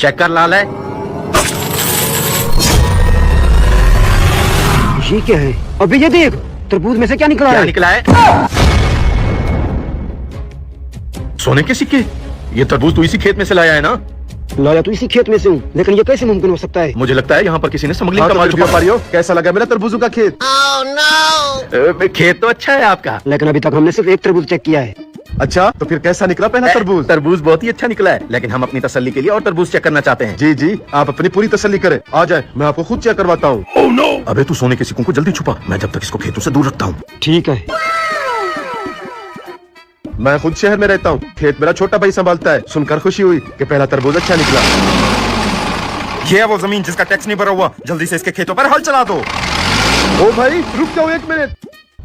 Check कर लाल है। ये क्या है? अबे ये देख, तरबूज में से क्या निकला है? निकला है? सोने के सिक्के। ये तरबूज तो इसी खेत में से लाया है ना? लाया तो इसी खेत में से हूँ, लेकिन ये कैसे मुमकिन हो सकता है? मुझे लगता है यहाँ पर किसी ने स्मगलिंग का माल छुपा। व्यापारियों, कैसा लगा मेरा तरबूजों का खेत? खेत तो अच्छा है आपका, लेकिन अभी तक हमने सिर्फ एक तरबूज चेक किया है। अच्छा, तो फिर कैसा निकला पहला तरबूज? तरबूज बहुत ही अच्छा निकला है, लेकिन हम अपनी तसल्ली के लिए और तरबूज चेक करना चाहते हैं। जी जी, आप अपनी पूरी तसल्ली करें। आ जाए, मैं आपको खुद चेक करवाता हूँ। Oh no! अबे तू सोने के सिक्कों को जल्दी छुपा, मैं जब तक इसको खेतों से दूर रखता हूँ। ठीक है। मैं खुद शहर में रहता हूँ, खेत मेरा छोटा भाई संभालता है। सुनकर खुशी हुई कि पहला तरबूज अच्छा निकला। ये है वो जमीन जिसका टैक्स नहीं भरा हुआ, जल्दी से इसके खेतों पर हल चला दो। ओ भाई, रुक जाओ एक मिनट।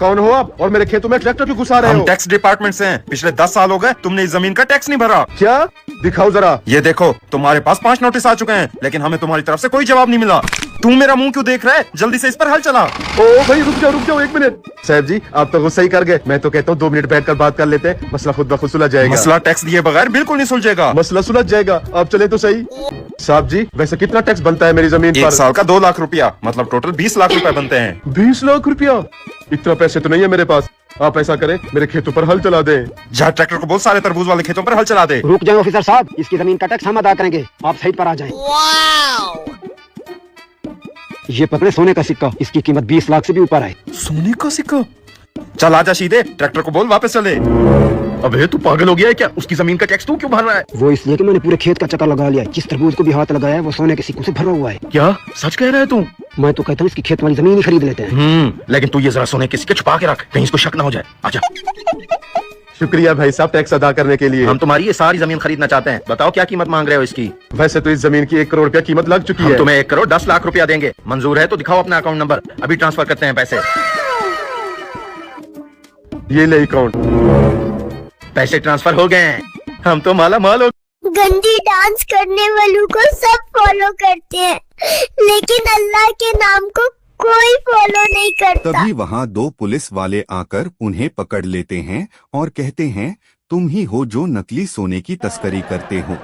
कौन हो आप और मेरे खेतों में ट्रैक्टर क्यों घुसा रहे हो? हम टैक्स डिपार्टमेंट से हैं। पिछले 10 साल हो गए तुमने इस जमीन का टैक्स नहीं भरा। क्या? दिखाओ जरा। ये देखो, तुम्हारे पास 5 नोटिस आ चुके हैं, लेकिन हमें तुम्हारी तरफ से कोई जवाब नहीं मिला। तू मेरा मुंह क्यों देख रहा है? जल्दी से इस पर हल चला। ओ भाई, रुक जाओ एक मिनट। साहब जी, आप तो गुस्सा ही कर गए। मैं तो कहता हूँ 2 मिनट बैठकर बात कर लेते हैं, मसला खुद ब खुद सुलझ जाएगा। मसला टैक्स दिए बगैर बिल्कुल नहीं सुलझेगा। मसला सुलझ जाएगा, आप चले तो सही। साहब जी, वैसे कितना टैक्स बनता है मेरी जमीन पर? 1 साल का 2 लाख रुपया, मतलब टोटल 20 लाख रुपए बनते हैं। 20 लाख रुपया? इतना पैसे तो नहीं है मेरे पास। आप ऐसा करें, मेरे खेतों पर हल चला दें। जहाँ ट्रैक्टर को बोल सारे तरबूज वाले खेतों पर हल चला दे। रुक जाए ऑफिसर साहब, इसकी जमीन का टैक्स हम अदा करेंगे, आप साइड पर आ जाएं। ये पकड़े सोने का सिक्का, इसकी कीमत 20 लाख से भी ऊपर है। सोने का सिक्का? चल आजा सीधे, ट्रैक्टर को बोल वापस चले। अबे तू पागल हो गया है क्या? उसकी जमीन का टैक्स तू क्यों भर रहा है? वो इसलिए कि मैंने पूरे खेत का चक्कर लगा लिया है। जिस तरबूज को भी हाथ लगाया है वो सोने के सिक्कों से भरा हुआ है। क्या सच कह रहा है तू? मैं तो कहता हूँ इसकी खेत वाली जमीन ही खरीद लेते हैं। लेकिन तू ये जरा सोने के सिक्के छुपा के रख, कहीं इसको शक ना हो जाए। आजा। शुक्रिया भाई साहब टैक्स अदा करने के लिए। हम तुम्हारी ये सारी जमीन खरीदना चाहते हैं, बताओ क्या कीमत मांग रहे हो इसकी? वैसे तो इस जमीन की 1 करोड़ रुपया कीमत लग चुकी हम है। तुम्हें 1 करोड़ 10 लाख रुपया देंगे, मंजूर है तो दिखाओ अपना अकाउंट नंबर, अभी ट्रांसफर करते हैं पैसे। ये ले अकाउंट। पैसे ट्रांसफर हो गए हैं, हम तो माला माल हो। गंदी डांस करने वालों को सब फॉलो करते हैं, लेकिन अल्लाह के नाम को कोई फॉलो नहीं करता। तभी वहाँ 2 पुलिस वाले आकर उन्हें पकड़ लेते हैं और कहते हैं, तुम ही हो जो नकली सोने की तस्करी करते हो।